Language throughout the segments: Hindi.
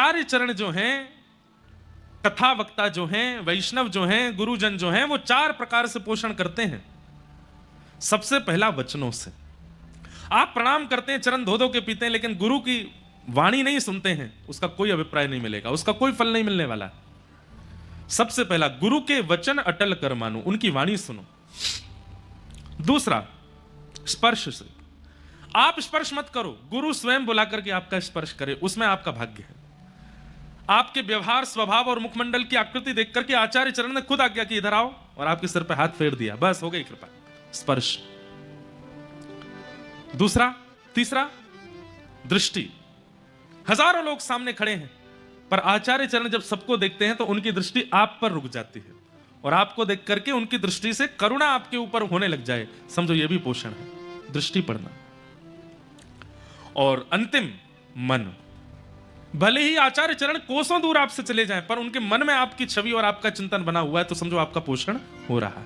आचार्य चरण जो हैं, कथा वक्ता जो हैं, वैष्णव जो हैं, गुरुजन जो हैं, वो 4 प्रकार से पोषण करते हैं। सबसे पहला वचनों से। आप प्रणाम करते हैं, चरण धो धो के पीते हैं, लेकिन गुरु की वाणी नहीं सुनते हैं, उसका कोई अभिप्राय नहीं मिलेगा, उसका कोई फल नहीं मिलने वाला। सबसे पहला, गुरु के वचन अटल कर मानो, उनकी वाणी सुनो। दूसरा, स्पर्श से। आप स्पर्श मत करो, गुरु स्वयं बुला करके आपका स्पर्श करे, उसमें आपका भाग्य है। आपके व्यवहार, स्वभाव और मुखमंडल की आकृति देख करके आचार्य चरण ने खुद आज्ञा की इधर आओ, और आपके सिर पे हाथ फेर दिया, बस हो गई कृपा, स्पर्श। दूसरा, तीसरा, दृष्टि। हजारों लोग सामने खड़े हैं, पर आचार्य चरण जब सबको देखते हैं तो उनकी दृष्टि आप पर रुक जाती है, और आपको देख करके उनकी दृष्टि से करुणा आपके ऊपर होने लग जाए, समझो यह भी पोषण है, दृष्टि पड़ना। और अंतिम, मन। भले ही आचार्य चरण कोसों दूर आपसे चले जाएं, पर उनके मन में आपकी छवि और आपका चिंतन बना हुआ है, तो समझो आपका पोषण हो रहा है।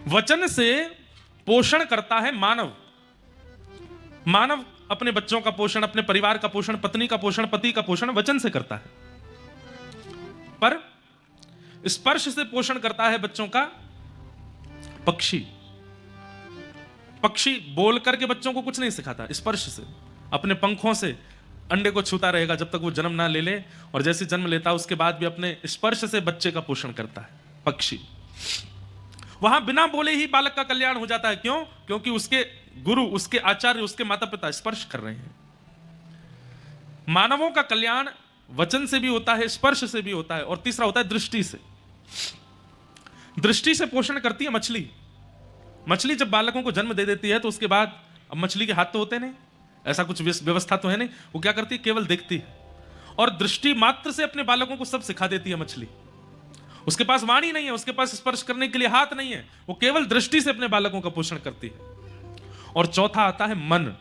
वचन से पोषण करता है मानव। मानव अपने बच्चों का पोषण, अपने परिवार का पोषण, पत्नी का पोषण, पति का पोषण वचन से करता है। पर स्पर्श से पोषण करता है बच्चों का पक्षी। पक्षी बोल करके बच्चों को कुछ नहीं सिखाता, स्पर्श से, अपने पंखों से अंडे को छूता रहेगा जब तक वो जन्म ना ले ले, और जैसे जन्म लेता है उसके बाद भी अपने स्पर्श से बच्चे का पोषण करता है पक्षी। वहां बिना बोले ही बालक का कल्याण हो जाता है। क्यों? क्योंकि उसके गुरु, उसके आचार्य, उसके माता पिता स्पर्श कर रहे हैं। मानवों का कल्याण वचन से भी होता है, स्पर्श से भी होता है, और तीसरा होता है दृष्टि से। दृष्टि से पोषण करती है मछली। मछली जब बालकों को जन्म दे देती है तो उसके बाद, अब मछली के हाथ तो होते नहीं, ऐसा कुछ व्यवस्था तो है नहीं, वो क्या करती है, केवल देखती है, और दृष्टि मात्र से अपने बालकों को सब सिखा देती है मछली। उसके पास वाणी नहीं है, उसके पास स्पर्श करने के लिए हाथ नहीं है, वो केवल दृष्टि से अपने बालकों का पोषण करती है। और चौथा आता है मन।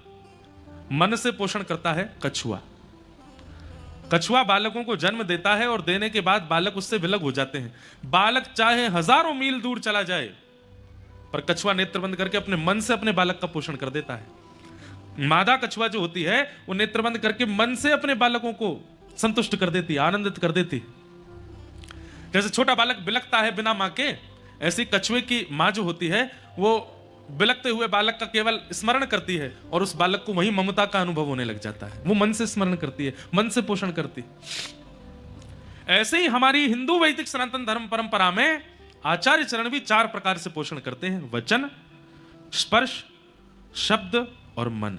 मन से पोषण करता है कछुआ। कछुआ बालकों को जन्म देता है, और देने के बाद बालक उससे विलग हो जाते हैं। बालक चाहे हजारों मील दूर चला जाए, पर कछुआ नेत्र बंद करके अपने मन से अपने बालक का पोषण कर देता है। मादा कछुआ जो होती है वो नेत्र बंद करके मन से अपने बालकों को संतुष्ट कर देती है, आनंदित कर देती है। जैसे छोटा बालक बिलकता है बिना मां के, ऐसी कछुए की मां जो होती है वो बिलकते हुए बालक का केवल स्मरण करती है, और उस बालक को वही ममता का अनुभव होने लग जाता है। वो मन से स्मरण करती है, मन से पोषण करती है। ऐसे ही हमारी हिंदू वैदिक सनातन धर्म परंपरा में आचार्य चरण भी 4 प्रकार से पोषण करते हैं: वचन, स्पर्श, शब्द और मन।